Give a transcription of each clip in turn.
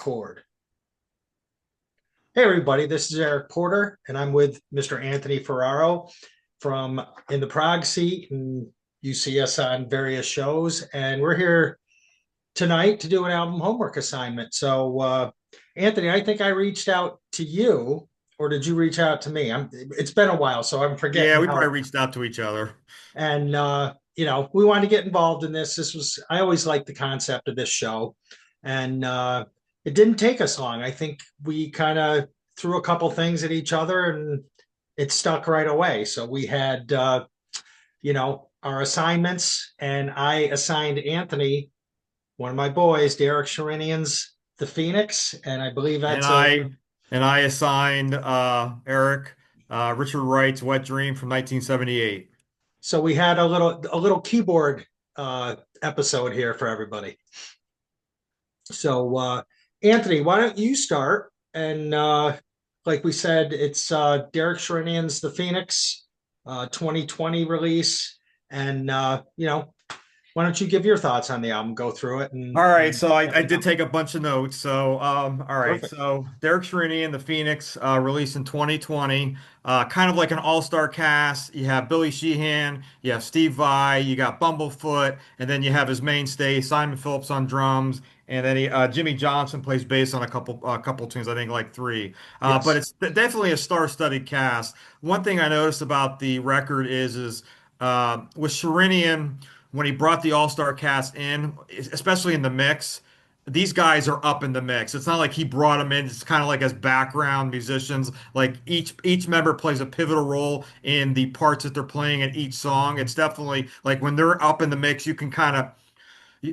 Chord. Hey, everybody, this is Eric Porter, and I'm with Mr. Anthony Ferraro from In the Prague Seat, and you see us on various shows. And we're here tonight to do an album homework assignment. Anthony, I think I reached out to you, or did you reach out to me? It's been a while, so I'm Yeah, forgetting we probably how. reached out to each other. And we wanted to get involved in this. I always liked the concept of this show, and it didn't take us long. I think we kind of threw a couple things at each other, and it stuck right away. So we had, our assignments, and I assigned Anthony, one of my boys, Derek Sherinian's The Phoenix, and I believe And that's a. I and I assigned Eric Richard Wright's Wet Dream from 1978. So we had a little keyboard episode here for everybody. Anthony, why don't you start? And like we said, it's Derek Sherinian's The Phoenix 2020 release. And, why don't you give your thoughts on the album, go through it, All and right, so I, let I me did know. take a bunch of notes. All right, Perfect. so Derek Sherinian, The Phoenix, released in 2020, kind of like an all-star cast. You have Billy Sheehan, you have Steve Vai, you got Bumblefoot, and then you have his mainstay Simon Phillips on drums, and then Jimmy Johnson plays bass on a couple tunes, I think like three. But Yes. it's definitely a star-studded cast. One thing I noticed about the record is with Sherinian when he brought the All-Star cast in, especially in the mix, these guys are up in the mix. It's not like he brought them in. It's kind of like as background musicians. Like each member plays a pivotal role in the parts that they're playing in each song. It's definitely like when they're up in the mix, you can kind of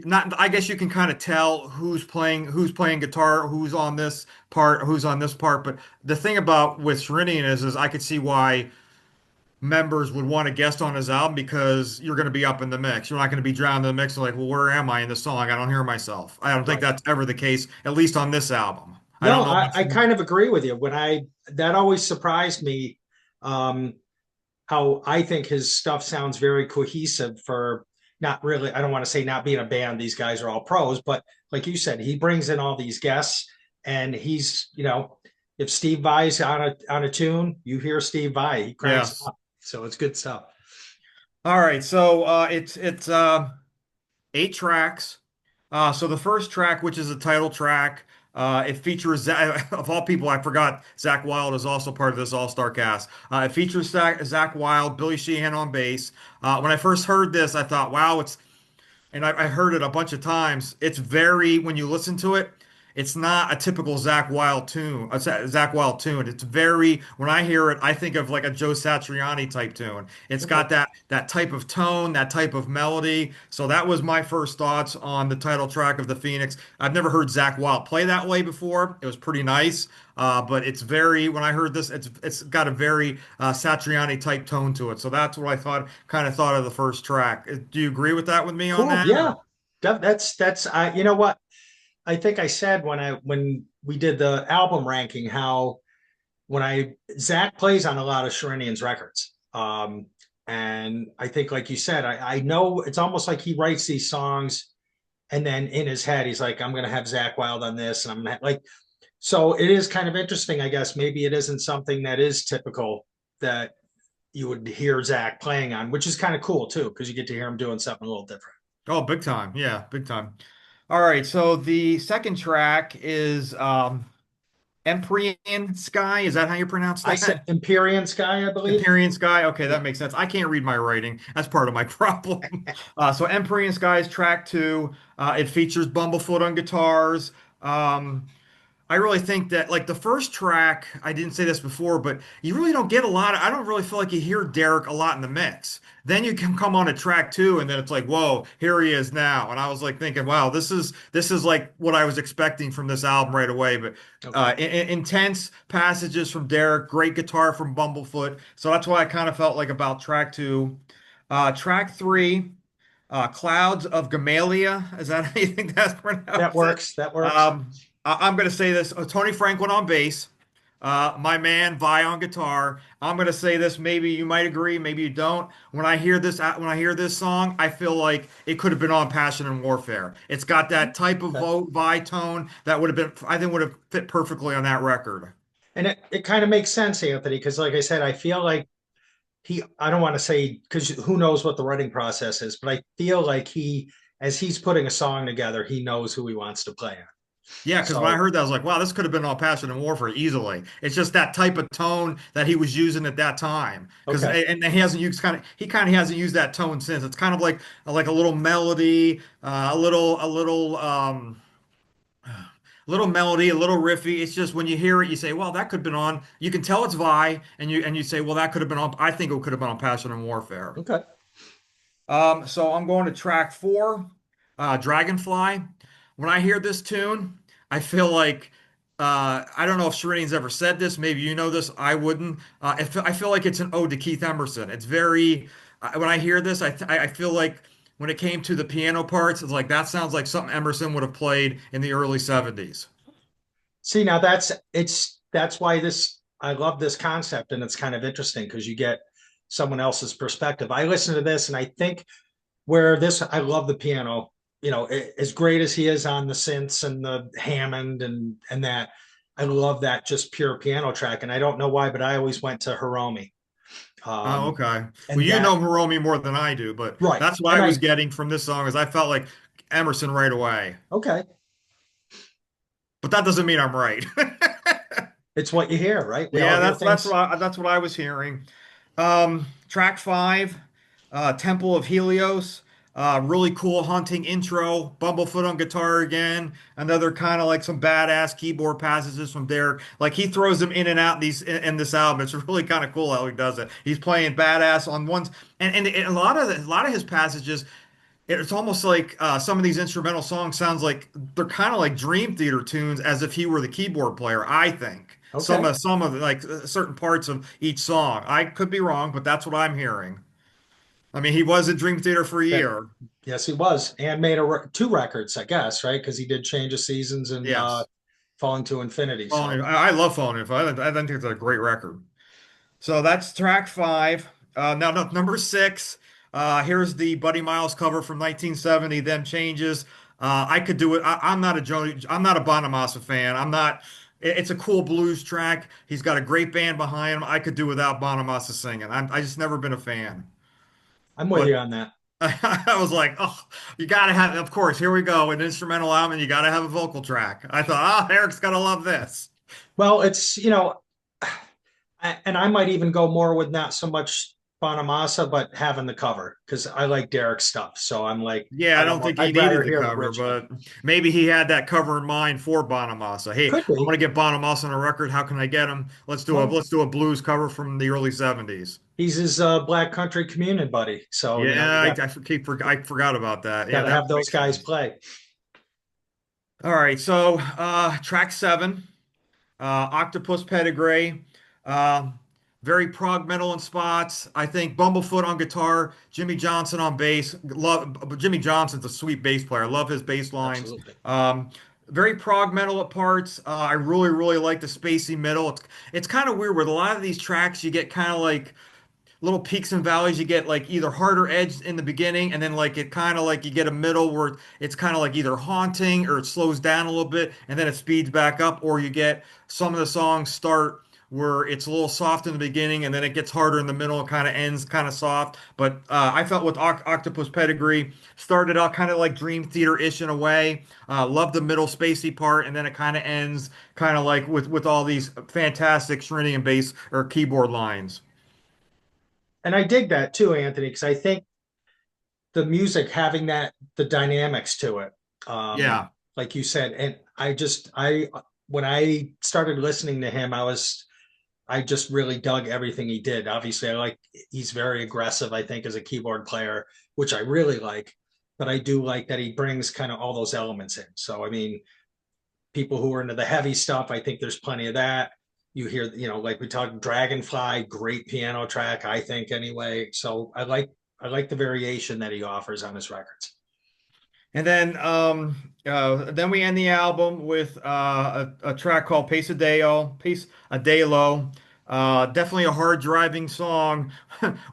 not. I guess you can kind of tell who's playing guitar, who's on this part, who's on this part. But the thing about with Sherinian is I could see why members would want to guest on his album because you're going to be up in the mix. You're not going to be drowned in the mix and like, well, where am I in the song? I don't hear myself. I don't think Right. that's ever the case, at least on this album. I No, don't know I about you. kind of agree with you. That always surprised me, um, how I think his stuff sounds very cohesive for not really, I don't want to say not being a band, these guys are all pros, but like you said, he brings in all these guests, and if Steve Vai's on a tune, you hear Steve Vai, he cranks it Yes. up. So it's good stuff. All right. So it's eight tracks. So the first track, which is the title track, it features of all people, I forgot Zach Wild is also part of this all-star cast. It features Zach Wild, Billy Sheehan on bass. When I first heard this, I thought, wow, and I heard it a bunch of times. It's very, when you listen to it, it's not a typical Zach Wild tune, Zach Wild tune. It's very, when I hear it, I think of like a Joe Satriani type tune. It's Okay. got that type of tone, that type of melody. So that was my first thoughts on the title track of The Phoenix. I've never heard Zach Wild play that way before. It was pretty nice. But it's very, when I heard this, it's got a very Satriani type tone to it. So that's what I kind of thought of the first track. Do you agree with that with me on Cool. that? Yeah. That's you know what? I think I said when we did the album ranking, how when I Zach plays on a lot of Sherinian's records. And I think, like you said, I know it's almost like he writes these songs, and then in his head he's like, I'm gonna have Zach Wild on this, and I'm gonna like, so it is kind of interesting, I guess. Maybe it isn't something that is typical that you would hear Zach playing on, which is kind of cool too, because you get to hear him doing something a little different. Oh, big time. Yeah, big time. All right, so the second track is Empyrean Sky. Is that how you pronounce I said that? Empyrean Sky, I believe. Empyrean Sky. Okay, that Yeah. makes sense. I can't read my writing. That's part of my problem. So Empyrean Sky is track two. It features Bumblefoot on guitars. Um, I really think that like the first track, I didn't say this before, but you really don't get a lot of, I don't really feel like you hear Derek a lot in the mix. Then you can come on to track two and then it's like, whoa, here he is now. And I was like thinking, wow, this is like what I was expecting from this album right away. But Okay. intense passages from Derek, great guitar from Bumblefoot. So that's why I kind of felt like about track two. Track three, Clouds of Gamaliel. Is that how you think that's That pronounced? works. That works. I'm going to say this: Tony Franklin on bass, My man Vi on guitar. I'm gonna say this. Maybe you might agree, maybe you don't. When I hear this song, I feel like it could have been on Passion and Warfare. It's got that type of Okay. Vi tone that would have been, I think, would have fit perfectly on that record. And it kind of makes sense, Anthony, because like I said, I feel like I don't want to say because who knows what the writing process is, but I feel like as he's putting a song together, he knows who he wants to play on. Yeah, because when I So, heard that, I was like, wow, this could have been on Passion and Warfare easily. It's just that type of tone that he was using at that time. Because okay. and he hasn't used he kind of hasn't used that tone since. It's kind of like a little melody, a little melody, a little riffy. It's just when you hear it, you say, well, that could have been on. You can tell it's Vi, and you say, well, that could have been on. I think it could have been on Passion and Warfare. Okay. So I'm going to track four, Dragonfly. When I hear this tune, I feel like I don't know if Sherinian's ever said this. Maybe you know this. I wouldn't. I feel like it's an ode to Keith Emerson. It's very when I hear this, I feel like when it came to the piano parts, it's like that sounds like something Emerson would have played in the early 70s. See, now that's why I love this concept and it's kind of interesting because you get someone else's perspective. I listen to this and I think I love the piano, as great as he is on the synths and the Hammond and that, I love that just pure piano track. And I don't know why, but I always went to Hiromi. Oh, Um, okay. Well, and you know that Hiromi more than I do, but right. that's what I And was getting from this song is I felt like Emerson right away. okay, But that doesn't mean I'm right. it's what you hear, right? We all Yeah, hear things. that's what I was hearing. Track five, Temple of Helios. Really cool hunting intro. Bumblefoot on guitar again. Another kind of like some badass keyboard passages from Derek. Like he throws them in and out in this album. It's really kind of cool how he does it. He's playing badass on ones and a lot of his passages. It's almost like some of these instrumental songs sounds like they're kind of like Dream Theater tunes, as if he were the keyboard player. I think Okay. some of like certain parts of each song. I could be wrong, but that's what I'm hearing. I mean, he was at Dream Theater for a That year. yes, he was, and made two records, I guess, right? Because he did Change of Seasons and Yes, Falling to Infinity. So I love Falling If. I think it's a great record. So that's track five. Now, no, number six. Here's the Buddy Miles cover from 1970. Them changes. I could do it. I'm not a I'm not a Bonamassa fan. I'm not. It's a cool blues track. He's got a great band behind him. I could do without Bonamassa singing. I just never been a fan. I'm with But you on that. I was like, oh, you gotta have. Of course, here we go. An instrumental album, and you gotta have a vocal track. I thought, oh, Eric's gonna love this. Well, it's and I might even go more with not so much Bonamassa, but having the cover because I like Derek's stuff. So I'm like, Yeah, I don't think he I'd needed rather the hear the cover, original. but maybe he had that cover in mind for Bonamassa. Hey, Could I want be. to get Bonamassa on a record. How can I get him? Well, Let's do a blues cover from the early 70s. he's his Black Country Communion buddy. So Yeah, I forgot about that. got Yeah, to that have would those make guys sense. play. All right, so track seven. Octopus Pedigree, uh, very prog metal in spots. I think Bumblefoot on guitar, Jimmy Johnson on bass. Love Jimmy Johnson's a sweet bass player. I love his bass lines. Absolutely. Um, very prog metal at parts. I really like the spacey middle. It's kind of weird with a lot of these tracks. You get kind of like little peaks and valleys. You get like either harder edge in the beginning, and then like it kind of like you get a middle where it's kind of like either haunting or it slows down a little bit, and then it speeds back up, or you get some of the songs start where it's a little soft in the beginning and then it gets harder in the middle and kind of ends kind of soft. But I felt with Octopus Pedigree started out kind of like Dream Theater-ish in a way. Love the middle spacey part, and then it kind of ends kind of like with all these fantastic Sherinian bass or keyboard lines. And I dig that too, Anthony, because I think the music having the dynamics to it, um, Yeah. like you said, and I when I started listening to him, I just really dug everything he did. Obviously, he's very aggressive, I think, as a keyboard player, which I really like. But I do like that he brings kind of all those elements in. So, I mean, people who are into the heavy stuff, I think there's plenty of that. You hear, like we talked, Dragonfly, great piano track, I think, anyway. So I like the variation that he offers on his records. And then we end the album with a track called Peace a Day Low. Definitely a hard driving song.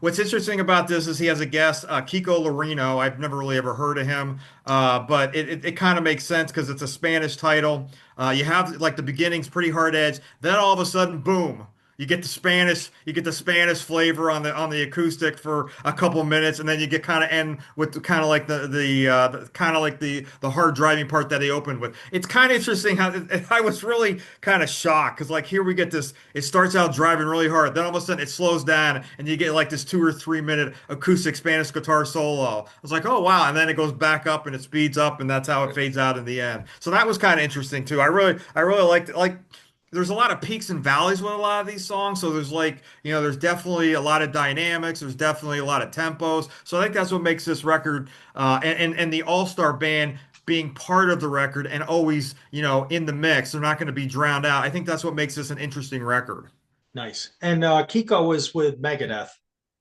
What's interesting about this is he has a guest, Kiko Larino. I've never really ever heard of him, but it kind of makes sense because it's a Spanish title. You have like the beginning's pretty hard edge, then all of a sudden, boom. You get the Spanish flavor on the acoustic for a couple minutes, and then you get kind of end with kind of like the kind of like the hard driving part that they opened with. It's kind of interesting how I was really kind of shocked because like here we get this. It starts out driving really hard, then all of a sudden it slows down, and you get like this 2 or 3 minute acoustic Spanish guitar solo. I was like, oh wow, and then it goes back up and it speeds up, and that's how it fades out in the end. So that was kind of interesting too. I really liked it. Like there's a lot of peaks and valleys with a lot of these songs. So there's like, there's definitely a lot of dynamics. There's definitely a lot of tempos. So I think that's what makes this record, and the All-Star band being part of the record and always, in the mix. They're not going to be drowned out. I think that's what makes this an interesting record. Nice. And Kiko was with Megadeth at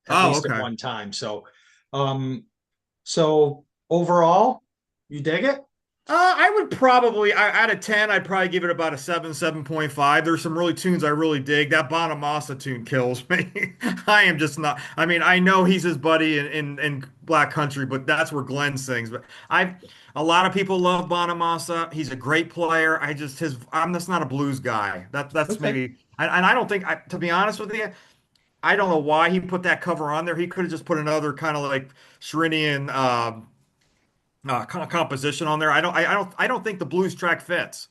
Oh, least at okay. one time. Um, so overall, you dig it? I would probably, out of 10, I'd probably give it about a 7, 7.5. There's some really tunes I really dig. That Bonamassa tune kills me. I am just not, I mean, I know he's his buddy in Black Country, but that's where Glenn sings. But a lot of people love Bonamassa. He's a great player. I'm just not a blues guy. That's Okay. maybe, and I don't think, to be honest with you, I don't know why he put that cover on there. He could have just put another kind of like Sherinian, composition on there. I don't think the blues track fits.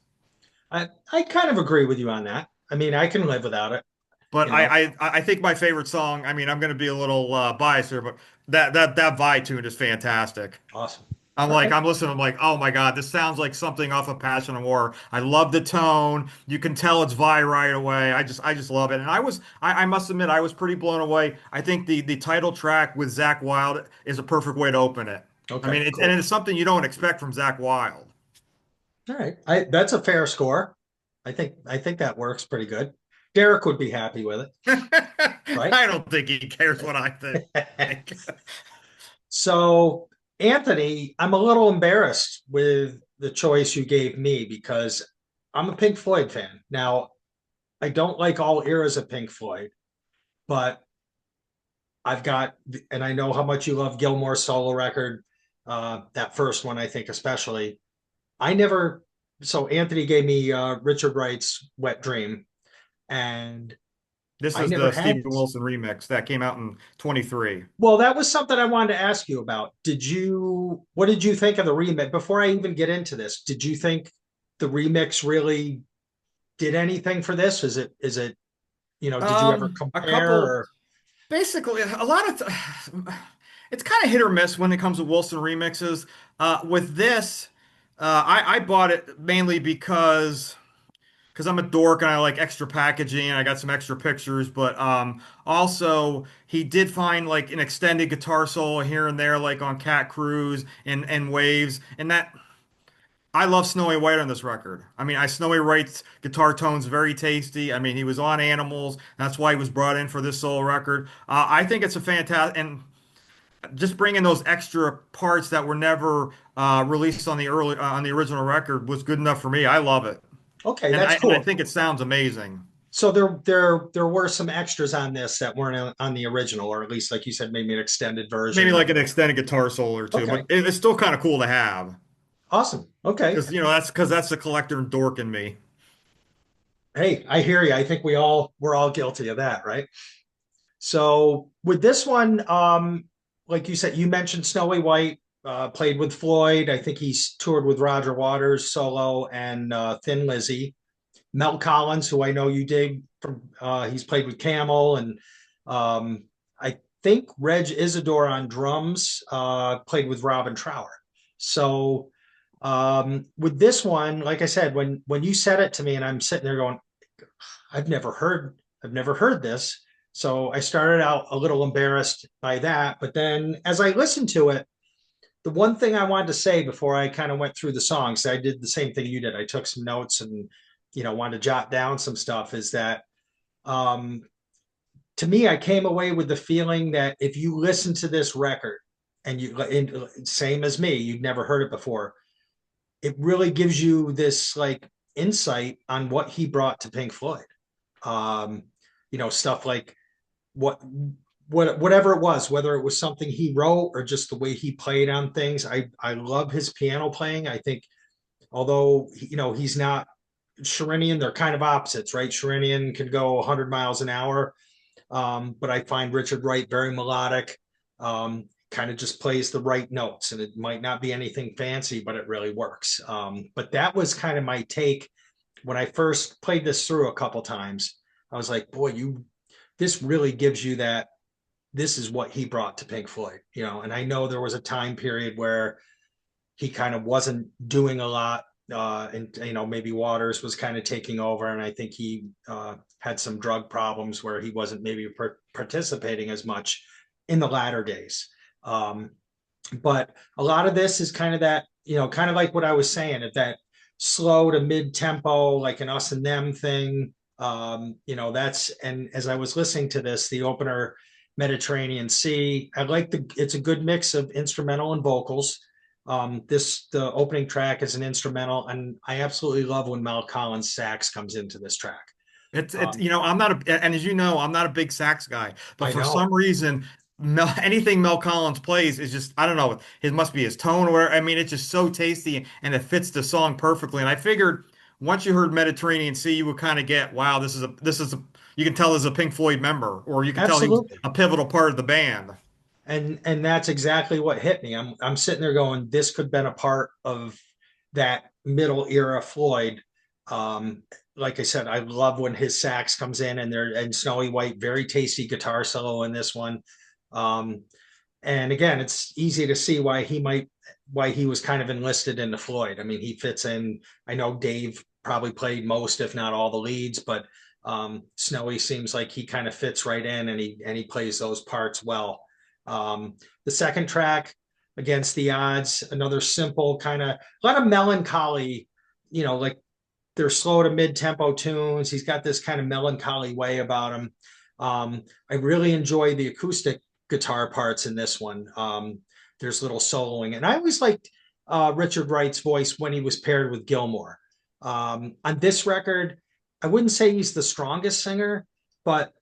I kind of agree with you on that. I mean, I can live without it, But you know. I think my favorite song. I mean, I'm going to be a little biased here, but that Vi tune is fantastic. Awesome. I'm All like, right. I'm listening. I'm like, oh my God, this sounds like something off of Passion and War. I love the tone. You can tell it's Vi right away. I just love it. And I must admit, I was pretty blown away. I think the title track with Zach Wild is a perfect way to open it. I Okay, mean, and cool. it's something you don't expect from Zach Wild. All right. That's a fair score. I think that works pretty good. Derek would be happy with it, right? I don't think he cares what I think. So, Anthony, I'm a little embarrassed with the choice you gave me because I'm a Pink Floyd fan. Now, I don't like all eras of Pink Floyd, but I've got, and I know how much you love Gilmore's solo record, that first one, I think, especially. I never, so Anthony gave me Richard Wright's Wet Dream, and This I is never the had Stephen this. Wilson remix that came out in 23. Well, that was something I wanted to ask you about. What did you think of the remix? Before I even get into this, did you think the remix really did anything for this? Did you ever A compare couple, or, basically, a lot of, it's kind of hit or miss when it comes to Wilson remixes. With this, I bought it mainly because I'm a dork and I like extra packaging and I got some extra pictures, but also he did find like an extended guitar solo here and there, like on Cat Cruise and Waves, and that I love Snowy White on this record. I mean, Snowy White's guitar tone's very tasty. I mean, he was on Animals, that's why he was brought in for this solo record. I think it's a fantastic and just bringing those extra parts that were never released on the original record was good enough for me. I love it. okay, And that's I cool. think it sounds amazing. So there were some extras on this that weren't on the original, or at least like you said, maybe an extended Maybe version. like an extended guitar solo or two, but Okay, it's still kind of cool to have awesome. Okay. because that's the collector and dork in me. Hey, I hear you. I think we're all guilty of that, right? So with this one, like you said, you mentioned Snowy White, played with Floyd. I think he's toured with Roger Waters solo and Thin Lizzy. Mel Collins, who I know you dig from, he's played with Camel, and I think Reg Isidore on drums, played with Robin Trower. So with this one, like I said, when you said it to me, and I'm sitting there going, I've never heard, I've never heard this. So I started out a little embarrassed by that, but then as I listened to it, the one thing I wanted to say before I kind of went through the songs, I did the same thing you did. I took some notes and wanted to jot down some stuff. Is that um, to me, I came away with the feeling that if you listen to this record and same as me, you've never heard it before. It really gives you this like insight on what he brought to Pink Floyd. Um, stuff like what whatever it was, whether it was something he wrote or just the way he played on things. I love his piano playing. I think although he's not Sherinian, they're kind of opposites, right? Sherinian can go 100 miles an hour, but I find Richard Wright very melodic. Kind of just plays the right notes, and it might not be anything fancy, but it really works. But that was kind of my take when I first played this through a couple times. I was like, boy, this really gives you that. This is what he brought to Pink Floyd, and I know there was a time period where he kind of wasn't doing a lot. And maybe Waters was kind of taking over, and I think he had some drug problems where he wasn't maybe participating as much in the latter days. Um, but a lot of this is kind of that, kind of like what I was saying, at that slow to mid tempo, like an us and them thing. And as I was listening to this, the opener, Mediterranean Sea, it's a good mix of instrumental and vocals. The opening track is an instrumental, and I absolutely love when Mel Collins sax comes into this track. It's Um, I'm not a, and as you know, I'm not a big sax guy, but I for know. some reason, anything Mel Collins plays is just, I don't know, it must be his tone or I mean, it's just so tasty and it fits the song perfectly. And I figured once you heard Mediterranean Sea, you would kind of get, wow, you can tell he's a Pink Floyd member, or you can tell he was Absolutely. a pivotal part of the band. And that's exactly what hit me. I'm sitting there going, this could have been a part of that middle era Floyd. Um, like I said, I love when his sax comes in, and Snowy White, very tasty guitar solo in this one. Um, and again, it's easy to see why he was kind of enlisted into Floyd. I mean, he fits in. I know Dave probably played most, if not all, the leads, but Snowy seems like he kind of fits right in, and he plays those parts well. The second track, Against the Odds, another simple kind of a lot of melancholy, like they're slow to mid tempo tunes. He's got this kind of melancholy way about him. I really enjoy the acoustic guitar parts in this one. There's little soloing, and I always liked Richard Wright's voice when he was paired with Gilmore. On this record, I wouldn't say he's the strongest singer, but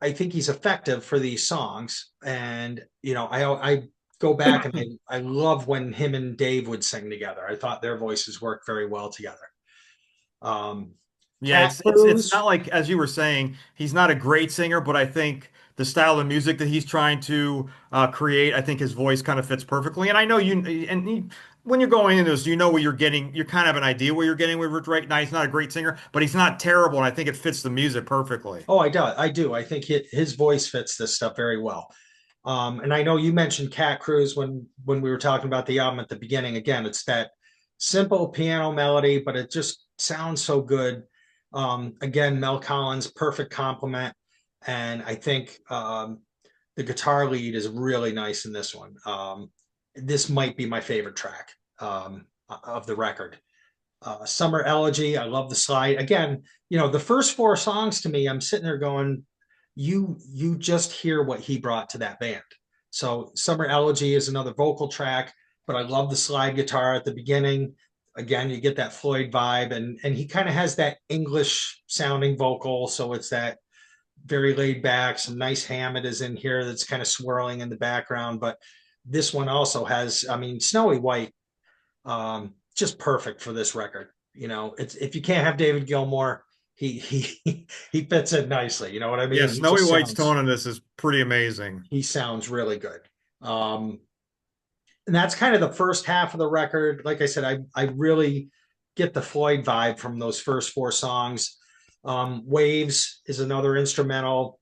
I think he's effective for these songs. And I go back and I love when him and Dave would sing together. I thought their voices worked very well together. Um, Yeah, Cat it's Cruise. not like, as you were saying, he's not a great singer, but I think the style of music that he's trying to create, I think his voice kind of fits perfectly. And I know when you're going into this, you know what you're getting. You kind of have an idea what you're getting with Rich Wright. Now, he's not a great singer, but he's not terrible, and I think it fits the music perfectly. Oh, I do. I do. I think his voice fits this stuff very well. And I know you mentioned Cat Cruise when we were talking about the album at the beginning. Again, it's that simple piano melody, but it just sounds so good. Again, Mel Collins, perfect compliment, and I think the guitar lead is really nice in this one. This might be my favorite track of the record. Summer Elegy, I love the slide. Again, the first four songs to me, I'm sitting there going, you just hear what he brought to that band. So Summer Elegy is another vocal track, but I love the slide guitar at the beginning. Again, you get that Floyd vibe, and he kind of has that English sounding vocal, so it's that very laid back. Some nice Hammond is in here that's kind of swirling in the background, but this one also has, I mean, Snowy White, just perfect for this record. It's if you can't have David Gilmour, he fits in nicely. You know what I Yeah, mean? Snowy White's tone on this is pretty amazing. He sounds really good. Um, and that's kind of the first half of the record. Like I said, I really get the Floyd vibe from those first four songs. Waves is another instrumental,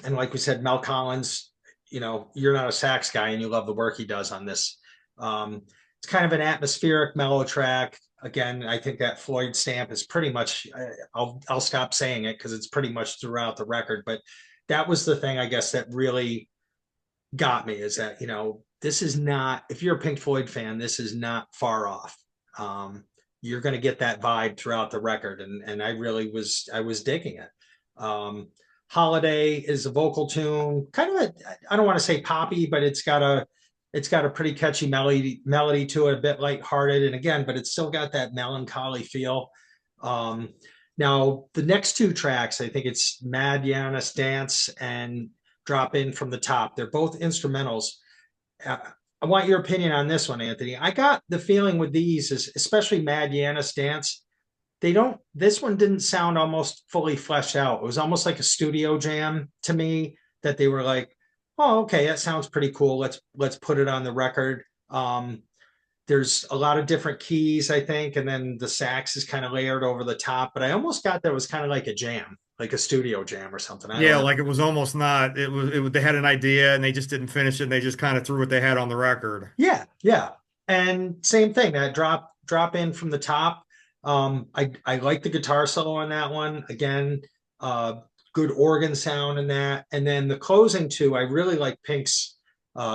and like we said, Mel Collins. You're not a sax guy, and you love the work he does on this. It's kind of an atmospheric mellow track. Again, I think that Floyd stamp is pretty much. I'll stop saying it because it's pretty much throughout the record. But that was the thing, I guess, that really got me, is that this is not. If you're a Pink Floyd fan, this is not far off. You're going to get that vibe throughout the record, and I was digging it. Um, Holiday is a vocal tune, kind of I don't want to say poppy, but it's got It's got a pretty catchy melody to it, a bit lighthearted, and again, but it's still got that melancholy feel. Um, Now the next two tracks, I think it's Mad Yanis Dance and Drop In from the Top. They're both instrumentals. Uh, I want your opinion on this one, Anthony. I got the feeling with these, is especially Mad Yanis Dance, they don't, this one didn't sound almost fully fleshed out. It was almost like a studio jam to me, that they were like, oh, okay, that sounds pretty cool. Let's put it on the record. There's a lot of different keys, I think, and then the sax is kind of layered over the top. But I almost got that was kind of like a jam, like a studio jam or something. I don't Yeah, know. like it was almost not. They had an idea and they just didn't finish it. And they just kind of threw what they had on the record. Yeah, yeah. And same thing, that drop in from the top. I like the guitar solo on that one. Again, uh good organ sound in that. And then the closing two, I really like Pink's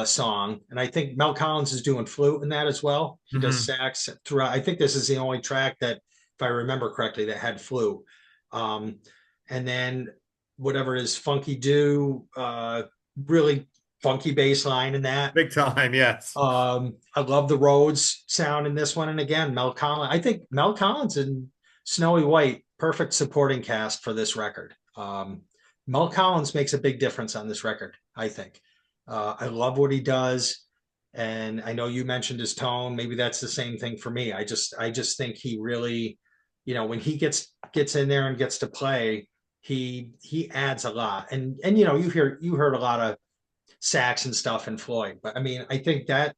song. And I think Mel Collins is doing flute in that as well. He does Hmm. sax throughout. I think this is the only track that, if I remember correctly, that had flute. Um, and then whatever it is, Funky Do, really funky bass line in that. Big time, yes. I love the Rhodes sound in this one. And again, Mel Collins. I think Mel Collins and Snowy White, perfect supporting cast for this record. Mel Collins makes a big difference on this record, I think. I love what he does. And I know you mentioned his tone. Maybe that's the same thing for me. I just think he really, when he gets in there and gets to play, he adds a lot. And you heard a lot of sax and stuff in Floyd. But I mean, I think that,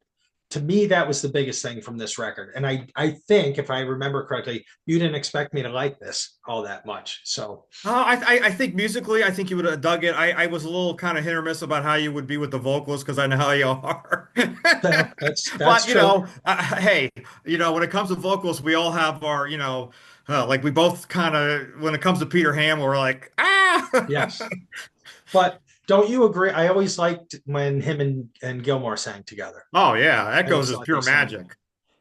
to me, that was the biggest thing from this record. And I think, if I remember correctly, you didn't expect me to like this all that much. So I think musically, I think you would have dug it. I was a little kind of hit or miss about how you would be with the vocals because I know how you are. that's But true. hey, when it comes to vocals, we all have our, like we both kind of, when it comes to Peter Ham, we're like, ah. Yes. But don't you agree? I always liked when him and Gilmore sang together. Oh yeah, I Echoes always is thought they pure sounded good. magic.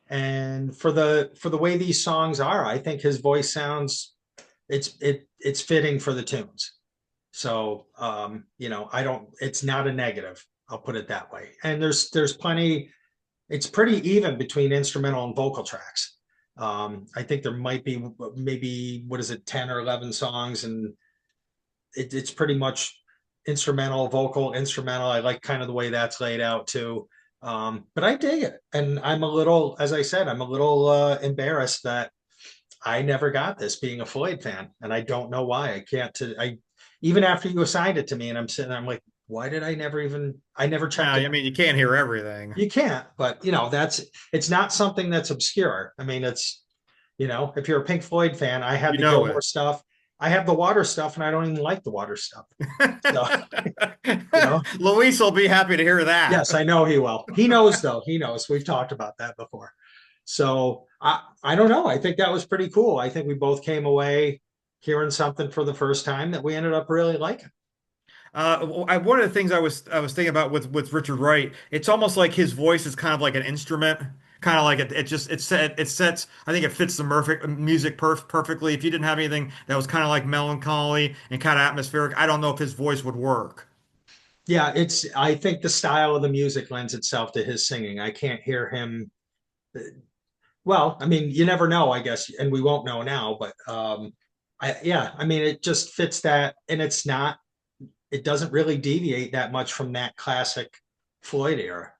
And for the way these songs are, I think his voice sounds, it's fitting for the tunes. So I don't, it's not a negative. I'll put it that way. And there's plenty, it's pretty even between instrumental and vocal tracks. I think there might be maybe, what is it, 10 or 11 songs, and it's pretty much instrumental, vocal, instrumental. I like kind of the way that's laid out too. But I dig it. And I'm a little, as I said, I'm a little embarrassed that I never got this, being a Floyd fan. And I don't know why. I can't, even after you assigned it to me, and I'm sitting, I'm like, why did I never Yeah, checked it I out. mean, you can't hear everything. You can't, but it's not something that's obscure. I mean, if you're a Pink Floyd fan, I had You the know Gilmore it. stuff. I have the Water stuff, and I don't even like the Water stuff. So, you know, Luis will be happy to hear that. yes, I know he will. He knows, though. He knows. We've talked about that before. So I don't know. I think that was pretty cool. I think we both came away hearing something for the first time that we ended up really liking. One of the things I was thinking about with Richard Wright, it's almost like his voice is kind of like an instrument, kind of like it sets. I think it fits the music perfectly. If you didn't have anything that was kind of like melancholy and kind of atmospheric, I don't know if his voice would work. Yeah, I think the style of the music lends itself to his singing. I can't hear him. Well, I mean, you never know, I guess, and we won't know now, but yeah, I mean, it just fits that, and it doesn't really deviate that much from that classic Floyd era.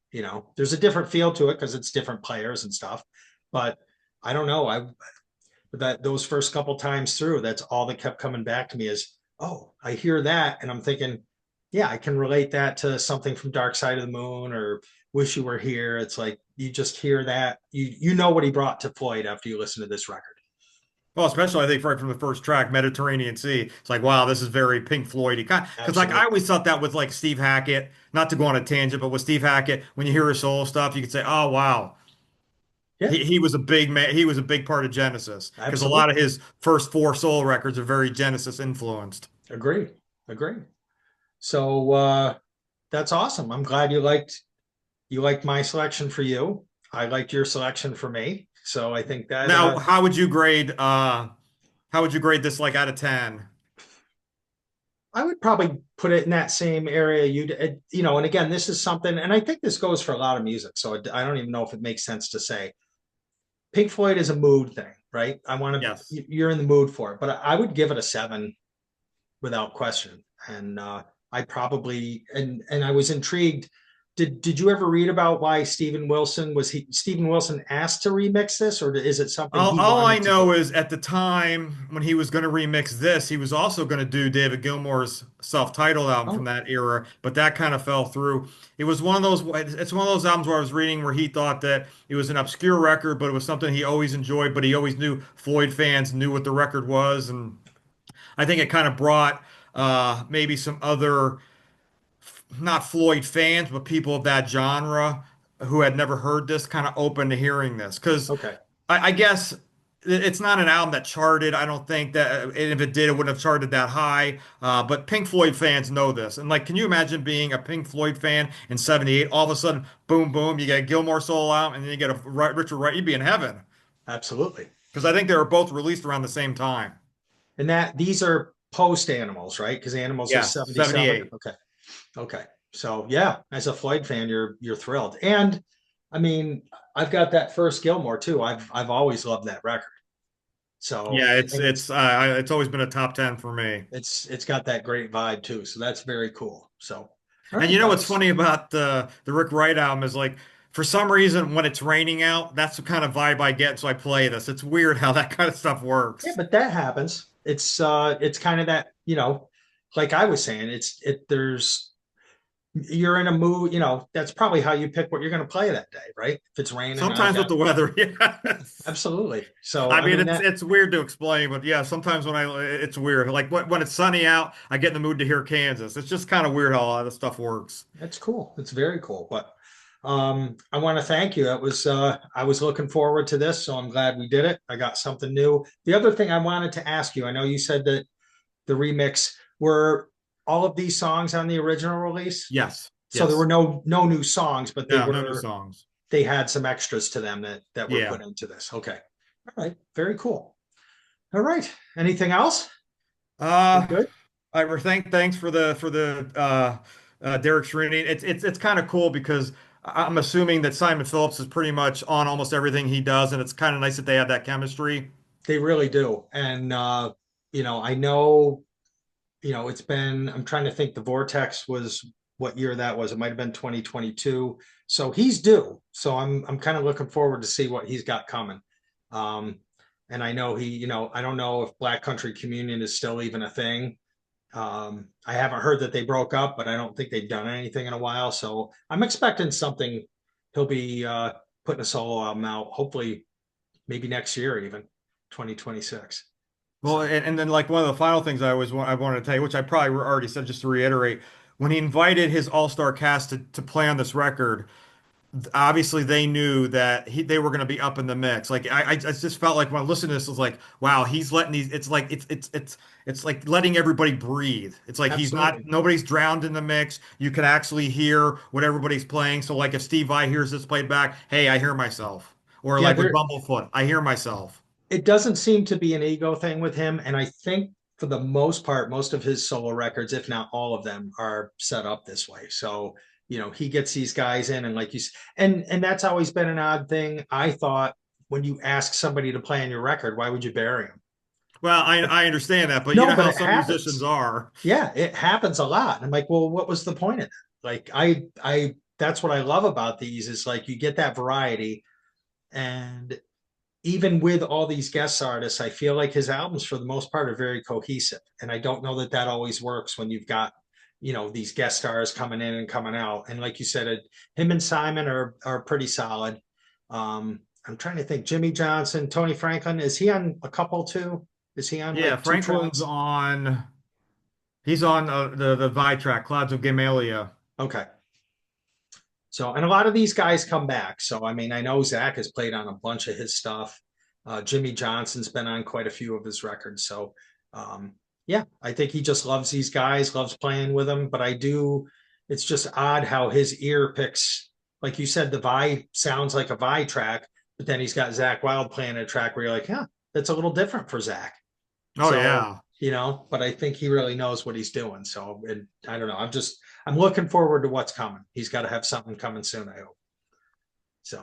There's a different feel to it because it's different players and stuff, but I don't know. That those first couple times through, that's all that kept coming back to me is, oh, I hear that, and I'm thinking, yeah, I can relate that to something from Dark Side of the Moon or Wish You Were Here. It's like you just hear that, you know what he brought to Floyd after you listen to this record. Well, especially I think right from the first track, Mediterranean Sea. It's like, wow, this is very Pink Floyd-y. Because like I Absolutely. always thought that with like Steve Hackett, not to go on a tangent, but with Steve Hackett, when you hear his solo stuff, you could say, oh wow, Yeah, he was a big man. He was a big part of Genesis because a lot of absolutely. his first four solo records are very Genesis influenced. Agree. Agree. So that's awesome. I'm glad you liked my selection for you. I liked your selection for me. So I think that Now, how would you grade this like out of 10? I would probably put it in that same area. You know, and again, this is something, and I think this goes for a lot of music. So I don't even know if it makes sense to say Pink Floyd is a mood thing, right? I want to, Yes. you're in the mood for it, but I would give it a seven without question. And I probably, and I was intrigued. Did you ever read about why Stephen Wilson asked to remix this, or is it something he All I wanted to do? know is at the time when he was going to remix this, he was also going to do David Gilmour's self-titled album from Oh, that era, but that kind of fell through. It was one of those, it's one of those albums where I was reading where he thought that it was an obscure record, but it was something he always enjoyed, but he always knew Floyd fans knew what the record was. And I think it kind of brought maybe some other, not Floyd fans, but people of that genre who had never heard this kind of open to hearing this. Because okay. I guess it's not an album that charted. I don't think that, and if it did, it wouldn't have charted that high. But Pink Floyd fans know this. And like, can you imagine being a Pink Floyd fan in '78? All of a sudden, boom, boom, you get a Gilmour solo out, and then you get a Richard Wright. You'd be in heaven. Absolutely. Because I think they were both released around the same time. And that these are post Animals, right? Because Animals was Yes, 77. 78. Okay. Okay. So yeah, as a Floyd fan, you're thrilled. And I mean, I've got that first Gilmore too. I've always loved that record. So Yeah, and it's always been a top 10 for me. it's got that great vibe too. So that's very cool. So all And right, you know that what's was funny about the Rick Wright album is like for some reason when it's raining out, that's the kind of vibe I get, so I play this. It's weird how that kind of stuff yeah, works. but that happens. It's kind of that, you know, like I was saying, there's you're in a mood, you know, that's probably how you pick what you're going to play that day, right? If it's raining, I've Sometimes with got the weather, yeah, yes. absolutely. So I I mean, mean it's that it's weird to explain, but yeah, sometimes it's weird. Like when it's sunny out, I get in the mood to hear Kansas. It's just kind of weird how a lot of stuff works. that's cool. It's very cool. But I want to thank you. That was I was looking forward to this, so I'm glad we did it. I got something new. The other thing I wanted to ask you, I know you said that the remix were all of these songs on the original release. Yes, So there were yes. no new songs, but No, no new songs. they had some extras to them that were Yeah. put into this. Okay. All right. Very cool. All right. Anything else? We're Uh, good. thanks for the Derek Sherinian. It's kind of cool because I'm assuming that Simon Phillips is pretty much on almost everything he does, and it's kind of nice that they have that chemistry. They really do. And you know, I know, you know, it's been, I'm trying to think the Vortex was what year that was. It might have been 2022. So he's due. So I'm kind of looking forward to see what he's got coming. Um, and I know he, you know, I don't know if Black Country Communion is still even a thing. I haven't heard that they broke up, but I don't think they've done anything in a while. So I'm expecting something. He'll be putting a solo album out, hopefully maybe next year, even 2026. Well, So and then like one of the final things I wanted to tell you, which I probably already said, just to reiterate, when he invited his all-star cast to play on this record, obviously they knew that they were going to be up in the mix. Like I just felt like when I listened to this, it was like, wow, he's letting these. It's like it's like letting everybody breathe. It's like he's not absolutely. nobody's drowned in the mix. You can actually hear what everybody's playing. So like if Steve Vai hears this played back, hey, I hear myself. Or Yeah, like with there Bumblefoot, I hear myself. it doesn't seem to be an ego thing with him. And I think for the most part, most of his solo records, if not all of them, are set up this way. So, you know, he gets these guys in and like you and that's always been an odd thing. I thought when you ask somebody to play on your record, why would you bury him? Well, I understand that, but you No, know but how it some musicians happens. are. Yeah, it happens a lot. And I'm like, well, what was the point of that? Like that's what I love about these is like you get that variety. And even with all these guest artists, I feel like his albums, for the most part, are very cohesive. And I don't know that that always works when you've got, you know, these guest stars coming in and coming out. And like you said, him and Simon are pretty solid. I'm trying to think. Jimmy Johnson, Tony Franklin, is he on a couple too? Is he on Yeah, like two Franklin's tracks? on. He's on the Vi track, Clouds of Gamaliel. Okay. So, and a lot of these guys come back. So, I mean, I know Zach has played on a bunch of his stuff. Jimmy Johnson's been on quite a few of his records. So, um, yeah, I think he just loves these guys, loves playing with them. But I do, it's just odd how his ear picks, like you said, the Vi sounds like a Vi track, but then he's got Zach Wild playing a track where you're like, yeah, that's a little different for Zach. Oh So, yeah. but I think he really knows what he's doing. So I don't know. I'm looking forward to what's coming. He's got to have something coming soon, I hope. So,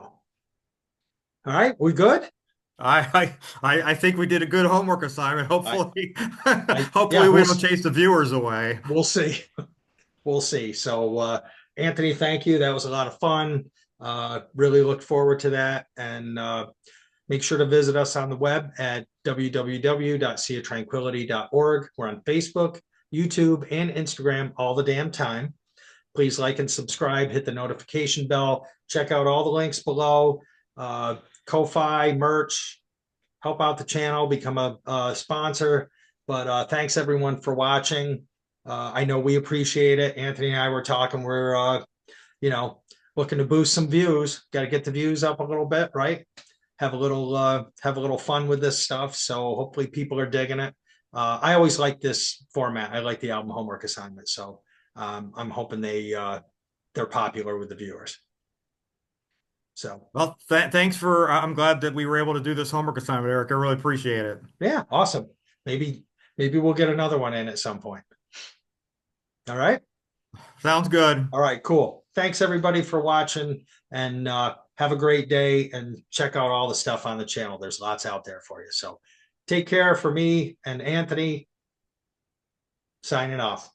all right, we good? I think we did a good homework assignment. I, Hopefully, yeah, hopefully we don't chase the viewers away. we'll see. We'll see. So, Anthony, thank you. That was a lot of fun. Really look forward to that. And make sure to visit us on the web at www.seaoftranquility.org. We're on Facebook, YouTube, and Instagram all the damn time. Please like and subscribe, hit the notification bell, check out all the links below, Ko-Fi, merch, help out the channel, become a sponsor. But thanks everyone for watching. I know we appreciate it. Anthony and I were talking. We're you know looking to boost some views. Got to get the views up a little bit, right? Have a little fun with this stuff. So hopefully people are digging it. I always like this format. I like the album homework assignment. So I'm hoping they're popular with the viewers. So Well, thanks for. I'm glad that we were able to do this homework assignment, Eric. I really appreciate it. yeah, awesome. Maybe we'll get another one in at some point. All right. Sounds good. All right, cool. Thanks everybody for watching, and have a great day, and check out all the stuff on the channel. There's lots out there for you. So take care. For me and Anthony, signing off.